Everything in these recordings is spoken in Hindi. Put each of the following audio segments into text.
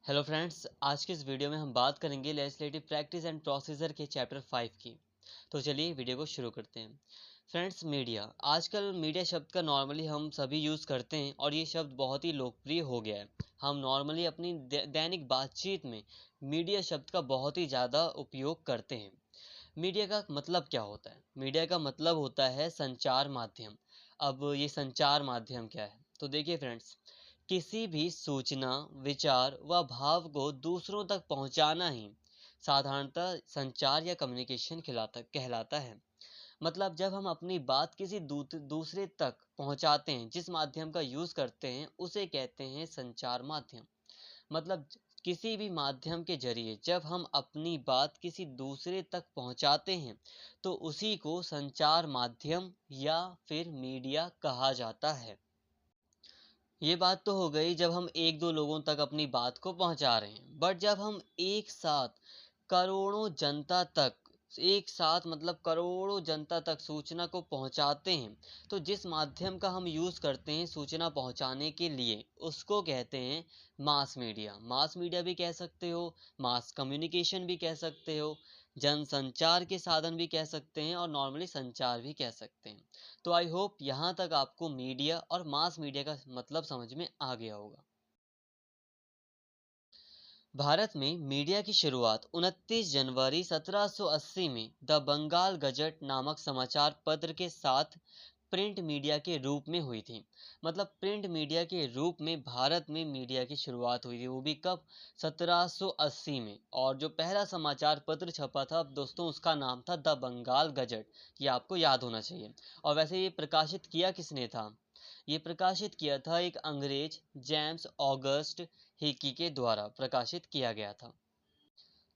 हेलो फ्रेंड्स, आज की इस वीडियो में हम बात करेंगे लेजिस्लेटिव प्रैक्टिस एंड प्रोसीजर के चैप्टर 5 की। तो चलिए वीडियो को शुरू करते हैं। फ्रेंड्स, मीडिया आजकल मीडिया शब्द का नॉर्मली हम सभी यूज़ करते हैं और ये शब्द बहुत ही लोकप्रिय हो गया है। हम नॉर्मली अपनी दैनिक बातचीत में मीडिया शब्द का बहुत ही ज़्यादा उपयोग करते हैं। मीडिया का मतलब क्या होता है? मीडिया का मतलब होता है संचार माध्यम। अब ये संचार माध्यम क्या है? तो देखिए फ्रेंड्स, किसी भी सूचना, विचार व भाव को दूसरों तक पहुंचाना ही साधारणतः संचार या कम्युनिकेशन कहलाता है। मतलब जब हम अपनी बात किसी दूसरे तक पहुंचाते हैं, जिस माध्यम का यूज़ करते हैं, उसे कहते हैं संचार माध्यम। मतलब किसी भी माध्यम के जरिए जब हम अपनी बात किसी दूसरे तक पहुंचाते हैं, तो उसी को संचार माध्यम या फिर मीडिया कहा जाता है। ये बात तो हो गई जब हम एक दो लोगों तक अपनी बात को पहुंचा रहे हैं, बट जब हम एक साथ करोड़ों जनता तक एक साथ मतलब करोड़ों जनता तक सूचना को पहुंचाते हैं, तो जिस माध्यम का हम यूज़ करते हैं सूचना पहुंचाने के लिए, उसको कहते हैं मास मीडिया। मास मीडिया भी कह सकते हो, मास कम्युनिकेशन भी कह सकते हो, जनसंचार के साधन भी कह सकते हैं और नॉर्मली संचार भी कह सकते हैं। तो आई होप यहाँ तक आपको मीडिया और मास मीडिया का मतलब समझ में आ गया होगा। भारत में मीडिया की शुरुआत 29 जनवरी 1780 में द बंगाल गजट नामक समाचार पत्र के साथ प्रिंट मीडिया के रूप में हुई थी। मतलब प्रिंट मीडिया के रूप में भारत में मीडिया की शुरुआत हुई थी, वो भी कब? 1780 में। और जो पहला समाचार पत्र छपा था दोस्तों, उसका नाम था द बंगाल गजट। ये आपको याद होना चाहिए। और वैसे ये प्रकाशित किया किसने था? ये प्रकाशित किया था एक अंग्रेज जेम्स ऑगस्ट हिकी के द्वारा प्रकाशित किया गया था।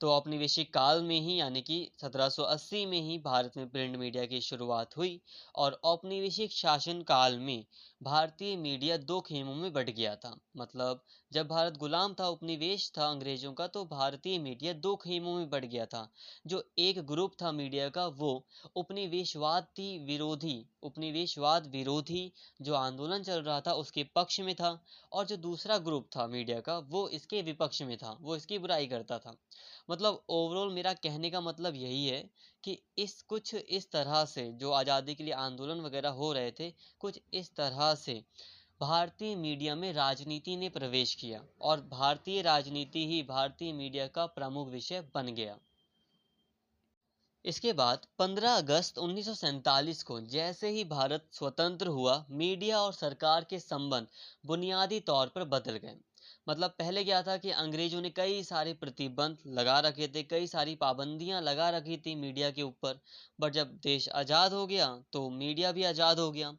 तो औपनिवेशिक काल में ही यानी कि 1780 में ही भारत में प्रिंट मीडिया की शुरुआत हुई। और औपनिवेशिक शासन काल में भारतीय मीडिया दो खेमों में बंट गया था। मतलब जब भारत गुलाम था, उपनिवेश था अंग्रेजों का, तो भारतीय मीडिया दो खेमों में बंट गया था। जो एक ग्रुप था मीडिया का, वो उपनिवेशवाद विरोधी जो आंदोलन चल रहा था उसके पक्ष में था। और जो दूसरा ग्रुप था मीडिया का, वो इसके विपक्ष में था, वो इसकी बुराई करता था। मतलब ओवरऑल मेरा कहने का मतलब यही है कि कुछ इस तरह से जो आज़ादी के लिए आंदोलन वगैरह हो रहे थे, कुछ इस तरह से भारतीय मीडिया में राजनीति ने प्रवेश किया और भारतीय राजनीति ही भारतीय मीडिया का प्रमुख विषय बन गया। इसके बाद 15 अगस्त 1947 को जैसे ही भारत स्वतंत्र हुआ, मीडिया और सरकार के संबंध बुनियादी तौर पर बदल गए। मतलब पहले क्या था कि अंग्रेजों ने कई सारे प्रतिबंध लगा रखे थे, कई सारी पाबंदियां लगा रखी थी मीडिया के ऊपर। बट जब देश आज़ाद हो गया तो मीडिया भी आज़ाद हो गया।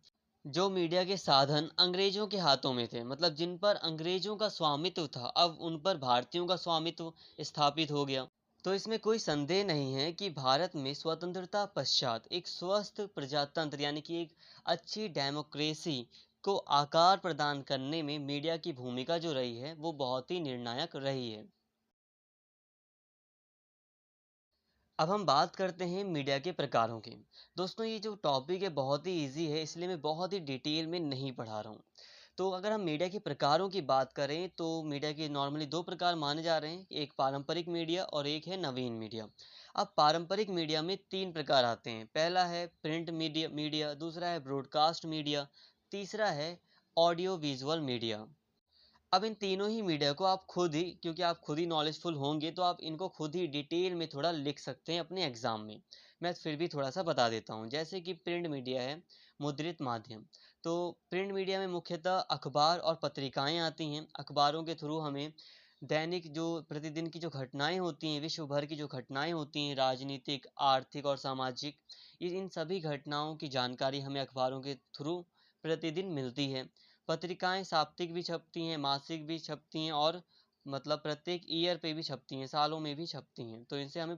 जो मीडिया के साधन अंग्रेजों के हाथों में थे, मतलब जिन पर अंग्रेजों का स्वामित्व था, अब उन पर भारतीयों का स्वामित्व स्थापित हो गया। तो इसमें कोई संदेह नहीं है कि भारत में स्वतंत्रता पश्चात एक स्वस्थ प्रजातंत्र यानी कि एक अच्छी डेमोक्रेसी को आकार प्रदान करने में मीडिया की भूमिका जो रही है वो बहुत ही निर्णायक रही है। अब हम बात करते हैं मीडिया के प्रकारों की। दोस्तों, ये जो टॉपिक है बहुत ही इजी है, इसलिए मैं बहुत ही डिटेल में नहीं पढ़ा रहा हूँ। तो अगर हम मीडिया के प्रकारों की बात करें तो मीडिया के नॉर्मली दो प्रकार माने जा रहे हैं, एक पारंपरिक मीडिया और एक है नवीन मीडिया। अब पारंपरिक मीडिया में तीन प्रकार आते हैं। पहला है प्रिंट मीडिया, दूसरा है ब्रॉडकास्ट मीडिया, तीसरा है ऑडियो विजुअल मीडिया। अब इन तीनों ही मीडिया को आप खुद ही, क्योंकि आप खुद ही नॉलेजफुल होंगे, तो आप इनको खुद ही डिटेल में थोड़ा लिख सकते हैं अपने एग्जाम में। मैं फिर भी थोड़ा सा बता देता हूँ। जैसे कि प्रिंट मीडिया है मुद्रित माध्यम। तो प्रिंट मीडिया में मुख्यतः अखबार और पत्रिकाएं आती हैं। अखबारों के थ्रू हमें दैनिक जो प्रतिदिन की जो घटनाएं होती हैं, विश्व भर की जो घटनाएं होती हैं, राजनीतिक, आर्थिक और सामाजिक, इन सभी घटनाओं की जानकारी हमें अखबारों के थ्रू प्रतिदिन मिलती है। पत्रिकाएं साप्ताहिक भी छपती हैं, मासिक भी छपती हैं और मतलब प्रत्येक ईयर पे भी छपती हैं, सालों में भी छपती हैं। तो इनसे हमें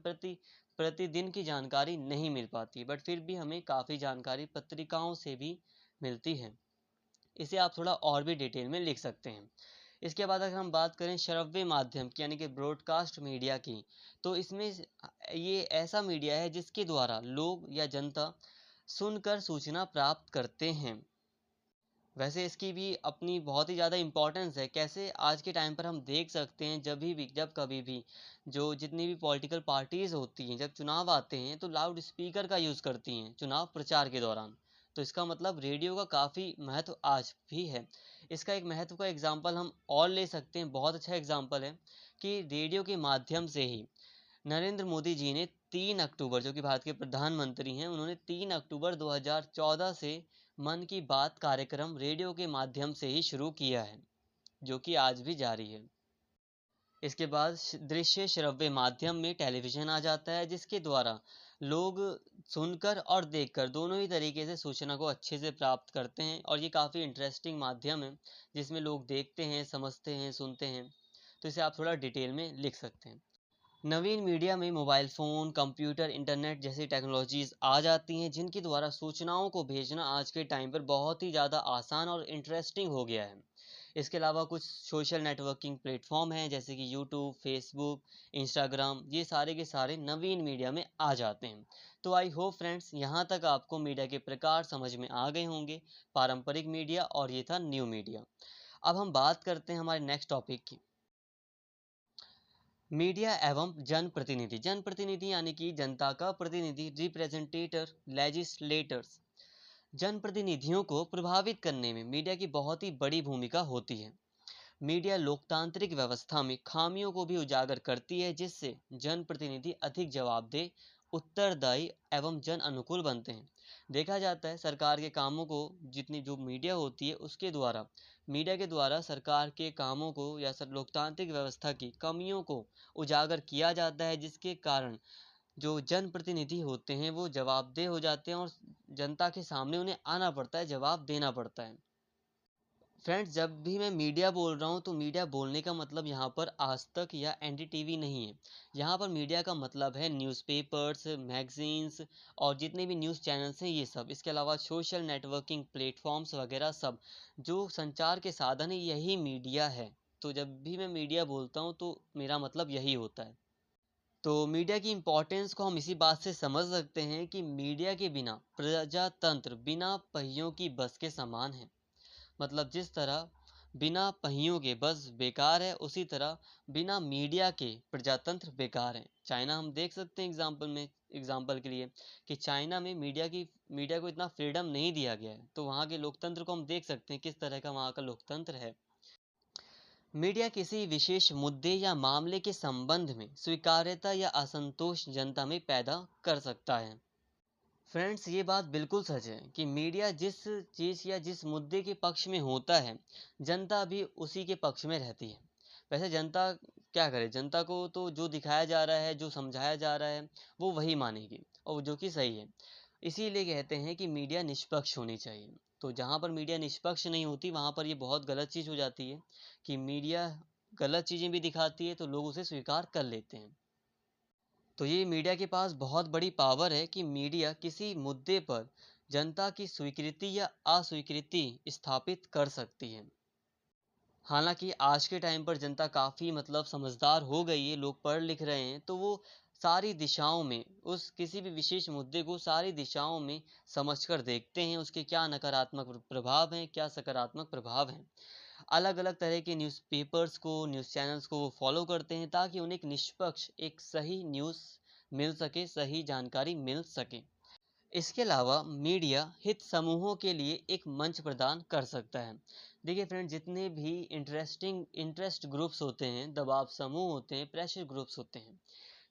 प्रतिदिन की जानकारी नहीं मिल पाती, बट फिर भी हमें काफ़ी जानकारी पत्रिकाओं से भी मिलती है। इसे आप थोड़ा और भी डिटेल में लिख सकते हैं। इसके बाद अगर हम बात करें श्रव्य माध्यम की यानी कि ब्रॉडकास्ट मीडिया की, तो इसमें ये ऐसा मीडिया है जिसके द्वारा लोग या जनता सुनकर सूचना प्राप्त करते हैं। वैसे इसकी भी अपनी बहुत ही ज़्यादा इम्पोर्टेंस है। कैसे आज के टाइम पर हम देख सकते हैं जब कभी भी जो जितनी भी पॉलिटिकल पार्टीज़ होती हैं, जब चुनाव आते हैं तो लाउड स्पीकर का यूज़ करती हैं चुनाव प्रचार के दौरान। तो इसका मतलब रेडियो का काफ़ी महत्व आज भी है। इसका एक महत्व का एग्ज़ाम्पल हम और ले सकते हैं, बहुत अच्छा एग्ज़ाम्पल है कि रेडियो के माध्यम से ही नरेंद्र मोदी जी ने 3 अक्टूबर, जो कि भारत के प्रधानमंत्री हैं, उन्होंने 3 अक्टूबर 2014 से मन की बात कार्यक्रम रेडियो के माध्यम से ही शुरू किया है, जो कि आज भी जारी है। इसके बाद दृश्य श्रव्य माध्यम में टेलीविज़न आ जाता है, जिसके द्वारा लोग सुनकर और देखकर दोनों ही तरीके से सूचना को अच्छे से प्राप्त करते हैं, और ये काफ़ी इंटरेस्टिंग माध्यम है, जिसमें लोग देखते हैं, समझते हैं, सुनते हैं। तो इसे आप थोड़ा डिटेल में लिख सकते हैं। नवीन मीडिया में मोबाइल फ़ोन, कंप्यूटर, इंटरनेट जैसी टेक्नोलॉजीज़ आ जाती हैं, जिनके द्वारा सूचनाओं को भेजना आज के टाइम पर बहुत ही ज़्यादा आसान और इंटरेस्टिंग हो गया है। इसके अलावा कुछ सोशल नेटवर्किंग प्लेटफ़ॉर्म हैं, जैसे कि यूट्यूब, फेसबुक, इंस्टाग्राम, ये सारे के सारे नवीन मीडिया में आ जाते हैं। तो आई होप फ्रेंड्स, यहाँ तक आपको मीडिया के प्रकार समझ में आ गए होंगे, पारंपरिक मीडिया और ये था न्यू मीडिया। अब हम बात करते हैं हमारे नेक्स्ट टॉपिक की। मीडिया एवं जनप्रतिनिधि। जनप्रतिनिधि यानी कि जनता का प्रतिनिधि, रिप्रेजेंटेटर, लेजिस्लेटर्स। जनप्रतिनिधियों को प्रभावित करने में मीडिया की बहुत ही बड़ी भूमिका होती है। मीडिया लोकतांत्रिक व्यवस्था में खामियों को भी उजागर करती है, जिससे जनप्रतिनिधि अधिक जवाबदेह, उत्तरदायी एवं जन अनुकूल बनते हैं। देखा जाता है सरकार के कामों को, जितनी जो मीडिया होती है उसके द्वारा, मीडिया के द्वारा सरकार के कामों को या लोकतांत्रिक व्यवस्था की कमियों को उजागर किया जाता है, जिसके कारण जो जनप्रतिनिधि होते हैं वो जवाबदेह हो जाते हैं, और जनता के सामने उन्हें आना पड़ता है, जवाब देना पड़ता है। फ्रेंड्स, जब भी मैं मीडिया बोल रहा हूँ तो मीडिया बोलने का मतलब यहाँ पर आज तक या एनडीटीवी नहीं है। यहाँ पर मीडिया का मतलब है न्यूज़पेपर्स, मैगजीन्स और जितने भी न्यूज़ चैनल्स हैं ये सब। इसके अलावा सोशल नेटवर्किंग प्लेटफॉर्म्स वगैरह सब, जो संचार के साधन है, यही मीडिया है। तो जब भी मैं मीडिया बोलता हूँ तो मेरा मतलब यही होता है। तो मीडिया की इम्पोर्टेंस को हम इसी बात से समझ सकते हैं कि मीडिया के बिना प्रजातंत्र बिना पहियों की बस के समान है। मतलब जिस तरह बिना पहियों के बस बेकार है, उसी तरह बिना मीडिया के प्रजातंत्र बेकार है। चाइना हम देख सकते हैं एग्जाम्पल के लिए, कि चाइना में मीडिया को इतना फ्रीडम नहीं दिया गया है। तो वहाँ के लोकतंत्र को हम देख सकते हैं किस तरह का वहाँ का लोकतंत्र है। मीडिया किसी विशेष मुद्दे या मामले के संबंध में स्वीकार्यता या असंतोष जनता में पैदा कर सकता है। फ्रेंड्स, ये बात बिल्कुल सच है कि मीडिया जिस चीज़ या जिस मुद्दे के पक्ष में होता है, जनता भी उसी के पक्ष में रहती है। वैसे जनता क्या करे, जनता को तो जो दिखाया जा रहा है, जो समझाया जा रहा है, वो वही मानेगी, और जो कि सही है। इसीलिए कहते हैं कि मीडिया निष्पक्ष होनी चाहिए। तो जहाँ पर मीडिया निष्पक्ष नहीं होती, वहाँ पर ये बहुत गलत चीज़ हो जाती है कि मीडिया गलत चीज़ें भी दिखाती है तो लोग उसे स्वीकार कर लेते हैं। तो ये मीडिया के पास बहुत बड़ी पावर है कि मीडिया किसी मुद्दे पर जनता की स्वीकृति या अस्वीकृति स्थापित कर सकती है। हालांकि आज के टाइम पर जनता काफ़ी समझदार हो गई है, लोग पढ़ लिख रहे हैं, तो वो सारी दिशाओं में उस किसी भी विशेष मुद्दे को सारी दिशाओं में समझकर देखते हैं, उसके क्या नकारात्मक प्रभाव हैं, क्या सकारात्मक प्रभाव हैं। अलग अलग तरह के न्यूज़पेपर्स को, न्यूज़ चैनल्स को वो फॉलो करते हैं, ताकि उन्हें एक निष्पक्ष, एक सही न्यूज़ मिल सके, सही जानकारी मिल सके। इसके अलावा मीडिया हित समूहों के लिए एक मंच प्रदान कर सकता है। देखिए फ्रेंड, जितने भी इंटरेस्ट ग्रुप्स होते हैं, दबाव समूह होते हैं, प्रेशर ग्रुप्स होते हैं,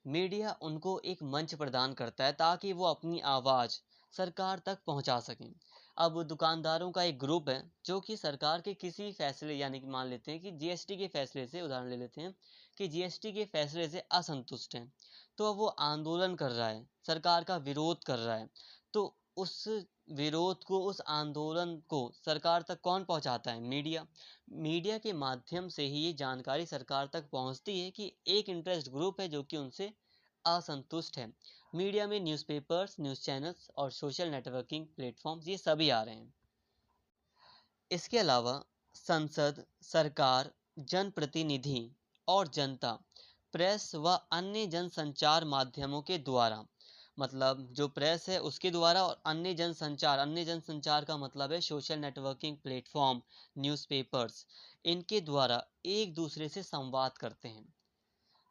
मीडिया उनको एक मंच प्रदान करता है ताकि वो अपनी आवाज़ सरकार तक पहुंचा सकें। अब दुकानदारों का एक ग्रुप है जो कि सरकार के किसी फैसले, यानी कि मान लेते हैं कि जीएसटी के फैसले से, उदाहरण ले लेते हैं कि जीएसटी के फैसले से असंतुष्ट हैं, तो अब वो आंदोलन कर रहा है, सरकार का विरोध कर रहा है। तो उस विरोध को, उस आंदोलन को सरकार तक कौन पहुंचाता है? मीडिया। मीडिया के माध्यम से ही ये जानकारी सरकार तक पहुंचती है कि एक इंटरेस्ट ग्रुप है जो कि उनसे असंतुष्ट है। मीडिया में न्यूज़पेपर्स, न्यूज़ चैनल्स और सोशल नेटवर्किंग प्लेटफॉर्म्स, ये सभी आ रहे हैं। इसके अलावा संसद, सरकार, जनप्रतिनिधि और जनता, प्रेस व अन्य जनसंचार माध्यमों के द्वारा मतलब जो प्रेस है उसके द्वारा, और अन्य जनसंचार का मतलब है सोशल नेटवर्किंग प्लेटफॉर्म, न्यूज़पेपर्स, इनके द्वारा एक दूसरे से संवाद करते हैं।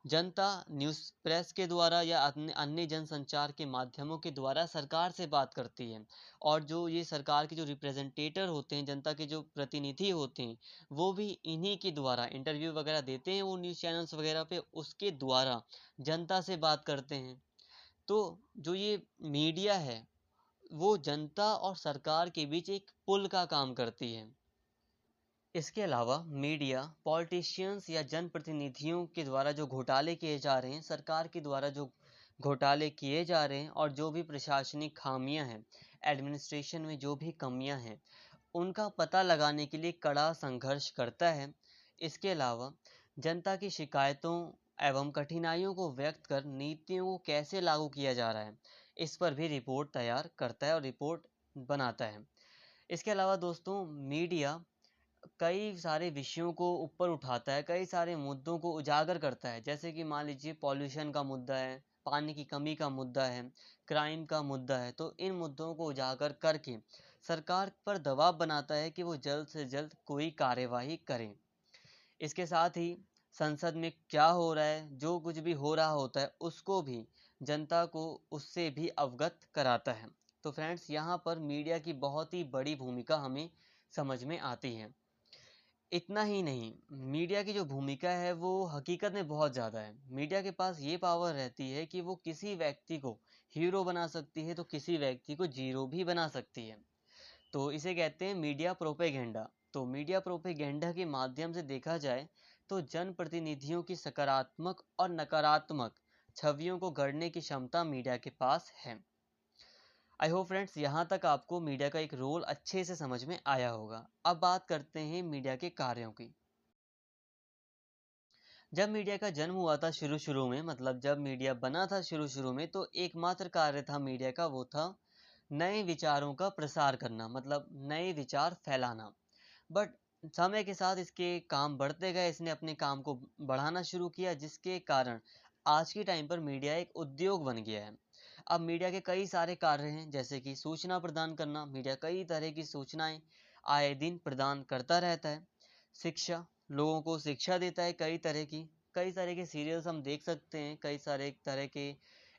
जनता न्यूज़ प्रेस के द्वारा या अन्य अन्य जनसंचार के माध्यमों के द्वारा सरकार से बात करती है, और जो ये सरकार के जो रिप्रेजेंटेटर होते हैं, जनता के जो प्रतिनिधि होते हैं, वो भी इन्हीं के द्वारा इंटरव्यू वगैरह देते हैं वो न्यूज़ चैनल्स वगैरह पे, उसके द्वारा जनता से बात करते हैं। तो जो ये मीडिया है वो जनता और सरकार के बीच एक पुल का काम करती है। इसके अलावा मीडिया पॉलिटिशियंस या जनप्रतिनिधियों के द्वारा जो घोटाले किए जा रहे हैं, सरकार के द्वारा जो घोटाले किए जा रहे हैं, और जो भी प्रशासनिक खामियां हैं, एडमिनिस्ट्रेशन में जो भी कमियां हैं, उनका पता लगाने के लिए कड़ा संघर्ष करता है। इसके अलावा जनता की शिकायतों एवं कठिनाइयों को व्यक्त कर नीतियों को कैसे लागू किया जा रहा है, इस पर भी रिपोर्ट तैयार करता है और रिपोर्ट बनाता है। इसके अलावा दोस्तों, मीडिया कई सारे विषयों को ऊपर उठाता है, कई सारे मुद्दों को उजागर करता है, जैसे कि मान लीजिए पॉल्यूशन का मुद्दा है, पानी की कमी का मुद्दा है, क्राइम का मुद्दा है, तो इन मुद्दों को उजागर करके सरकार पर दबाव बनाता है कि वो जल्द से जल्द कोई कार्यवाही करे। इसके साथ ही संसद में क्या हो रहा है, जो कुछ भी हो रहा होता है, उसको भी जनता को उससे भी अवगत कराता है। तो फ्रेंड्स, यहाँ पर मीडिया की बहुत ही बड़ी भूमिका हमें समझ में आती है। इतना ही नहीं, मीडिया की जो भूमिका है वो हकीकत में बहुत ज़्यादा है। मीडिया के पास ये पावर रहती है कि वो किसी व्यक्ति को हीरो बना सकती है तो किसी व्यक्ति को जीरो भी बना सकती है। तो इसे कहते हैं मीडिया प्रोपेगेंडा। तो मीडिया प्रोपेगेंडा के माध्यम से देखा जाए तो जनप्रतिनिधियों की सकारात्मक और नकारात्मक छवियों को गढ़ने की क्षमता मीडिया के पास है। आई होप फ्रेंड्स, यहाँ तक आपको मीडिया का एक रोल अच्छे से समझ में आया होगा। अब बात करते हैं मीडिया के कार्यों की। जब मीडिया का जन्म हुआ था शुरू शुरू में, मतलब जब मीडिया बना था शुरू शुरू में, तो एकमात्र कार्य था मीडिया का वो था नए विचारों का प्रसार करना, मतलब नए विचार फैलाना। बट समय के साथ इसके काम बढ़ते गए, इसने अपने काम को बढ़ाना शुरू किया, जिसके कारण आज के टाइम पर मीडिया एक उद्योग बन गया है। अब मीडिया के कई सारे कार्य हैं, जैसे कि सूचना प्रदान करना। मीडिया कई तरह की सूचनाएं आए दिन प्रदान करता रहता है। शिक्षा, लोगों को शिक्षा देता है कई तरह के सीरियल्स हम देख सकते हैं, कई सारे तरह के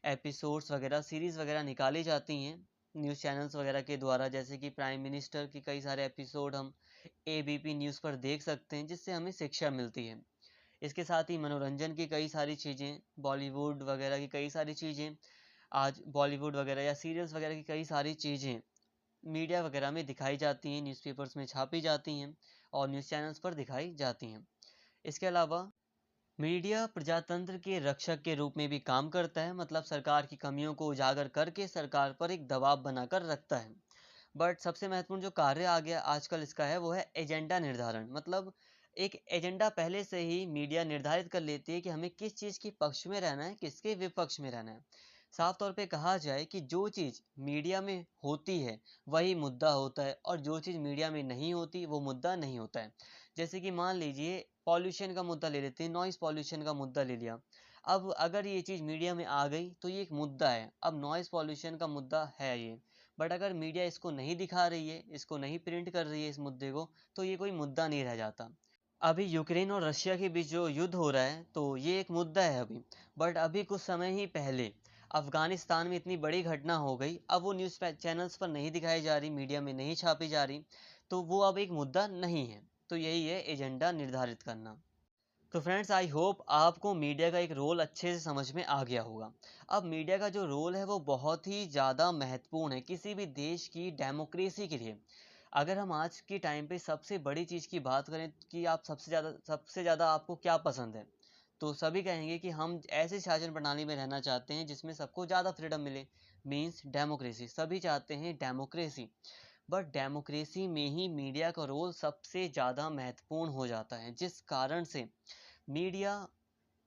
एपिसोड्स वगैरह, सीरीज वगैरह निकाली जाती हैं न्यूज़ चैनल्स वगैरह के द्वारा, जैसे कि प्राइम मिनिस्टर के कई सारे एपिसोड हम एबीपी न्यूज़ पर देख सकते हैं, जिससे हमें शिक्षा मिलती है। इसके साथ ही मनोरंजन की कई सारी चीज़ें, बॉलीवुड वगैरह की कई सारी चीज़ें, आज बॉलीवुड वगैरह या सीरियल्स वगैरह की कई सारी चीज़ें मीडिया वगैरह में दिखाई जाती हैं, न्यूज़पेपर्स में छापी जाती हैं और न्यूज़ चैनल्स पर दिखाई जाती हैं। इसके अलावा मीडिया प्रजातंत्र के रक्षक के रूप में भी काम करता है, मतलब सरकार की कमियों को उजागर करके सरकार पर एक दबाव बनाकर रखता है। बट सबसे महत्वपूर्ण जो कार्य आ गया आजकल इसका है वो है एजेंडा निर्धारण। मतलब एक एजेंडा पहले से ही मीडिया निर्धारित कर लेती है कि हमें किस चीज़ के पक्ष में रहना है, किसके विपक्ष में रहना है। साफ तौर पे कहा जाए कि जो चीज़ मीडिया में होती है वही मुद्दा होता है, और जो चीज़ मीडिया में नहीं होती वो मुद्दा नहीं होता है। जैसे कि मान लीजिए पॉल्यूशन का मुद्दा ले लेते हैं, नॉइज़ पॉल्यूशन का मुद्दा ले लिया। अब अगर ये चीज़ मीडिया में आ गई तो ये एक मुद्दा है। अब नॉइज़ पॉल्यूशन का मुद्दा है ये, बट अगर मीडिया इसको नहीं दिखा रही है, इसको नहीं प्रिंट कर रही है इस मुद्दे को, तो ये कोई मुद्दा नहीं रह जाता। अभी यूक्रेन और रशिया के बीच जो युद्ध हो रहा है, तो ये एक मुद्दा है अभी। बट अभी कुछ समय ही पहले अफगानिस्तान में इतनी बड़ी घटना हो गई, अब वो न्यूज़ चैनल्स पर नहीं दिखाई जा रही, मीडिया में नहीं छापी जा रही, तो वो अब एक मुद्दा नहीं है। तो यही है एजेंडा निर्धारित करना। तो फ्रेंड्स, आई होप आपको मीडिया का एक रोल अच्छे से समझ में आ गया होगा। अब मीडिया का जो रोल है वो बहुत ही ज़्यादा महत्वपूर्ण है किसी भी देश की डेमोक्रेसी के लिए। अगर हम आज के टाइम पे सबसे बड़ी चीज़ की बात करें कि आप सबसे ज़्यादा आपको क्या पसंद है, तो सभी कहेंगे कि हम ऐसे शासन प्रणाली में रहना चाहते हैं जिसमें सबको ज़्यादा फ्रीडम मिले, मीन्स डेमोक्रेसी। सभी चाहते हैं डेमोक्रेसी। बट डेमोक्रेसी में ही मीडिया का रोल सबसे ज़्यादा महत्वपूर्ण हो जाता है, जिस कारण से मीडिया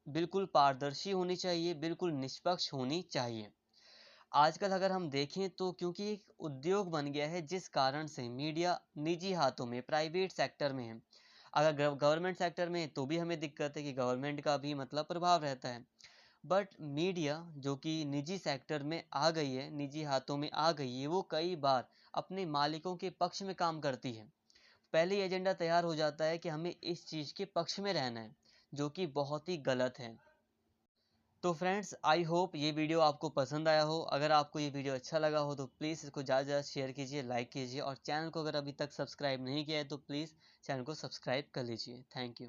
बिल्कुल पारदर्शी होनी चाहिए, बिल्कुल निष्पक्ष होनी चाहिए। आजकल अगर हम देखें तो क्योंकि एक उद्योग बन गया है, जिस कारण से मीडिया निजी हाथों में, प्राइवेट सेक्टर में है। अगर गवर्नमेंट सेक्टर में है तो भी हमें दिक्कत है कि गवर्नमेंट का भी मतलब प्रभाव रहता है। बट मीडिया जो कि निजी सेक्टर में आ गई है, निजी हाथों में आ गई है, वो कई बार अपने मालिकों के पक्ष में काम करती है। पहले ही एजेंडा तैयार हो जाता है कि हमें इस चीज़ के पक्ष में रहना है, जो कि बहुत ही गलत है। तो फ्रेंड्स, आई होप ये वीडियो आपको पसंद आया हो। अगर आपको ये वीडियो अच्छा लगा हो तो प्लीज़ इसको ज़्यादा से ज़्यादा शेयर कीजिए, लाइक कीजिए, और चैनल को अगर अभी तक सब्सक्राइब नहीं किया है तो प्लीज़ चैनल को सब्सक्राइब कर लीजिए। Thank you.